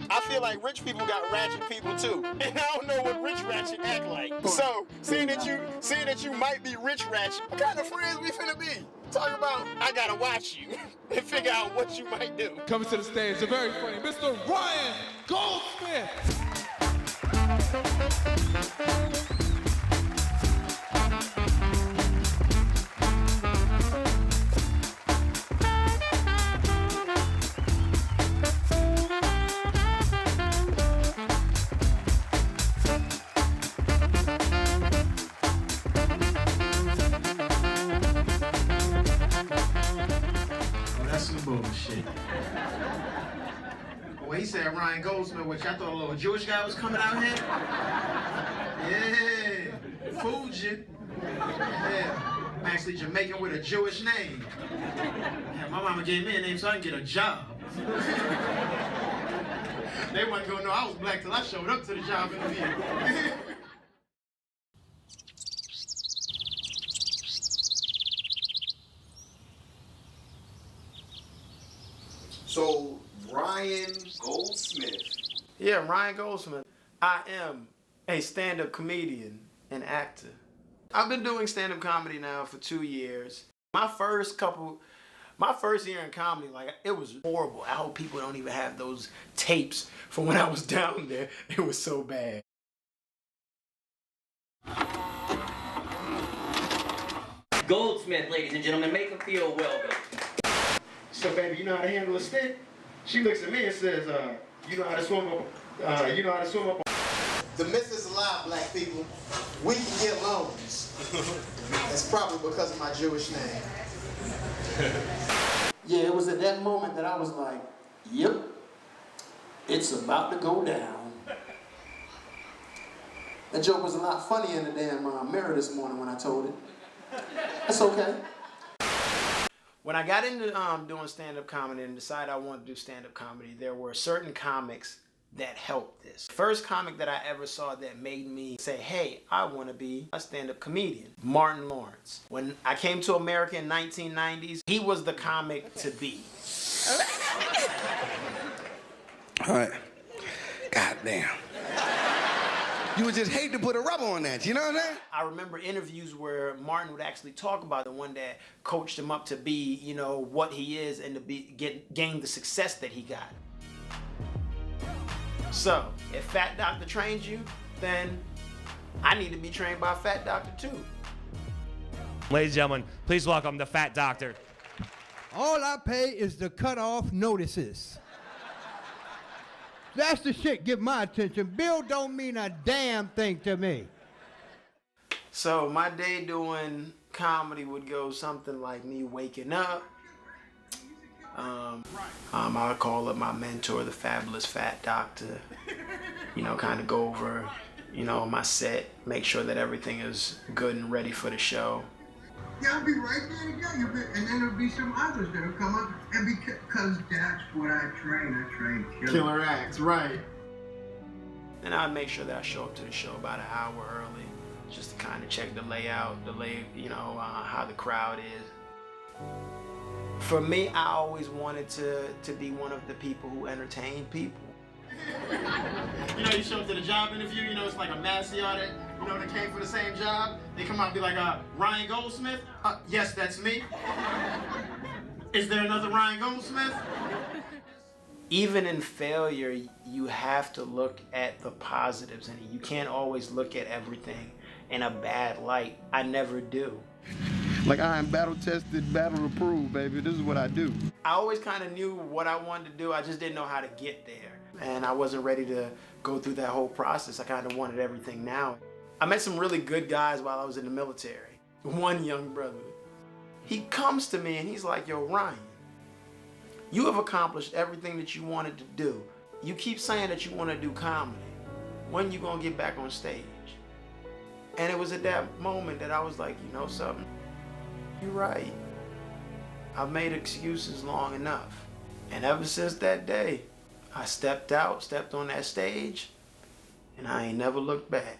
I feel like rich people got ratchet people too, and I don't know what rich ratchet act like. So, seeing that you might be rich ratchet, what kind of friends we finna be? Talk about, I gotta watch you and figure out what you might do. Coming to the stage, the very funny Mr. Ryan Goldsmith. Bullshit. Well, he said Ryan Goldsmith, which I thought a little Jewish guy was coming out here. Yeah, fooled you. Yeah, I'm actually Jamaican with a Jewish name. Yeah, my mama gave me a name so I can get a job. They wasn't gonna know I was black till I showed up to the job interview. So, Ryan Goldsmith. Yeah, Ryan Goldsmith. I am a stand-up comedian and actor. I've been doing stand-up comedy now for 2 years. My first year in comedy, like, it was horrible. I hope people don't even have those tapes from when I was down there. It was so bad. Goldsmith, ladies and gentlemen, make him feel welcome. So, baby, you know how to handle a stick? She looks at me and says, you know how to swim up. The myth is alive, black people. We can get loans. That's probably because of my Jewish name. Yeah, it was at that moment that I was like, yep, it's about to go down. That joke was a lot funnier in the damn mirror this morning when I told it. That's okay. When I got into doing stand-up comedy and decided I wanted to do stand-up comedy, there were certain comics that helped this. First comic that I ever saw that made me say, hey, I want to be a stand-up comedian, Martin Lawrence. When I came to America in 1990s, he was the comic to be. All right. God damn. You would just hate to put a rubber on that, you know what I'm saying? I remember interviews where Martin would actually talk about the one that coached him up to be, you know, what he is and to gain the success that he got. So, if Fat Doctor trains you, then I need to be trained by Fat Doctor too. Ladies and gentlemen, please welcome the Fat Doctor. All I pay is the cutoff notices. That's the shit get my attention. Bill don't mean a damn thing to me. So my day doing comedy would go something like me waking up. I would call up my mentor, the fabulous Fat Doctor. You know, kind of go over, you know, my set, make sure that everything is good and ready for the show. Yeah, I'll be right there together, and then there'll be some others that'll come up, and because that's what I train Killer acts, right. And I'd make sure that I show up to the show about an hour early, just to kind of check the layout, you know, how the crowd is. For me, I always wanted to be one of the people who entertain people. You know, you show up to the job interview, you know, it's like a massey audit, you know, that came for the same job. They come out and be like, Ryan Goldsmith? Yes, that's me. Is there another Ryan Goldsmith? Even in failure, you have to look at the positives in it. You can't always look at everything in a bad light. I never do. Like, I am battle-tested, battle-approved, baby. This is what I do. I always kind of knew what I wanted to do. I just didn't know how to get there. And I wasn't ready to go through that whole process. I kind of wanted everything now. I met some really good guys while I was in the military. One young brother, he comes to me and he's like, yo, Ryan, you have accomplished everything that you wanted to do. You keep saying that you want to do comedy. When you gonna get back on stage? And it was at that moment that I was like, you know something? You're right. I've made excuses long enough. And ever since that day, I stepped on that stage, and I ain't never looked back.